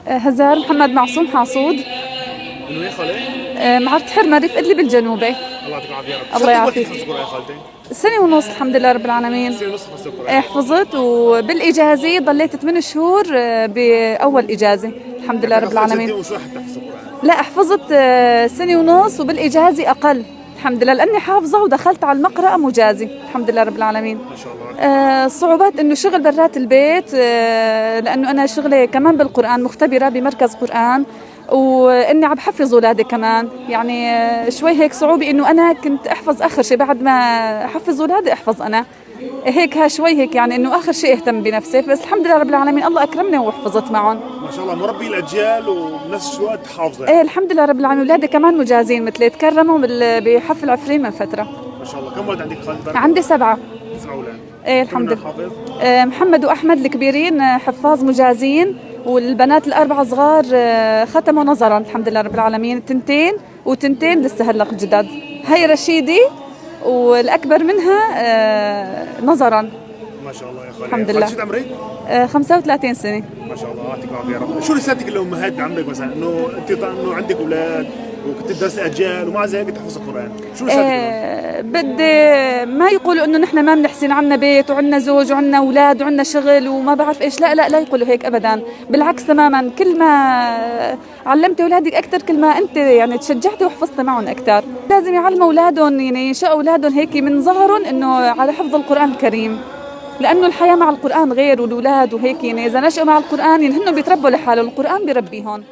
هزار محمد معصوم حاصود. من وين خالد؟ معرض حرمة ريف إدلب الجنوبي. الله يعطيك العافيه. الله يعافيك. حفظ القرآن يا خالتي؟ سنة ونص الحمد لله رب العالمين. سنة ونص حفظت القرآن. حفظت، وبالإجازة ضليت 8 شهور بأول إجازة الحمد لله رب العالمين. وشو حتى حفظ القرآن؟ لا حفظت سنة ونص، وبالإجازة أقل الحمد لله، لأني حافظة ودخلت على المقرأة مجازي الحمد لله رب العالمين. ما شاء الله. الصعوبات إنه شغل برات البيت، لأنه أنا شغلي كمان بالقرآن، مختبرة بمركز قرآن، وإني عم بحفظ أولادي كمان، يعني شوي هيك صعوبة إنه أنا كنت أحفظ آخر شيء بعد ما أحفظ أولادي أحفظ أنا هيك، شوي هيك يعني إنه آخر شيء أهتم بنفسي، بس الحمد لله رب العالمين الله أكرمني وحفظت معهم. ما شاء الله مربي الأجيال وبنفس الوقت حافظة. إيه الحمد لله رب العالمين، أولادي كمان مجازين مثلي، تكرموا بحفل عفرين من فترة. ما شاء الله. كم ولد عندك خالد؟ عندي 7. 7 أولاد. إيه الحمد لله. محمد وأحمد الكبيرين حفاظ مجازين، والبنات الأربعة صغار ختموا نظرا الحمد لله رب العالمين، تنتين وتنتين لسه هلق جداد. هاي رشيدي والأكبر منها نظرا. ما شاء الله يا خالد. الحمد لله. شو عمرك؟ 35 سنة. ما شاء الله يعطيك العافية يا رب. شو رسالتك للأمهات بعمرك مثلا إنه أنت إنه عندك أولاد وكنت تدرسي أجيال ومع ذلك تحفظ القرآن، شو رسالتك؟ بدي ما يقولوا إنه نحن ما بنحسن، عنا بيت وعنا زوج وعنا أولاد وعنا شغل وما بعرف إيش، لا لا لا يقولوا هيك أبدا، بالعكس تماما، كل ما علمتي أولادك أكثر كل ما أنت يعني تشجعتي وحفظتي معهم أكثر. لازم يعلموا أولادهم، يعني ينشأوا أولادهم هيك من ظهرهم إنه على حفظ القرآن الكريم، لأنه الحياة مع القرآن غير، والأولاد وهيك يعني إذا نشأوا مع القرآن يعني هن بيتربوا لحالهم، القرآن بيربيهم.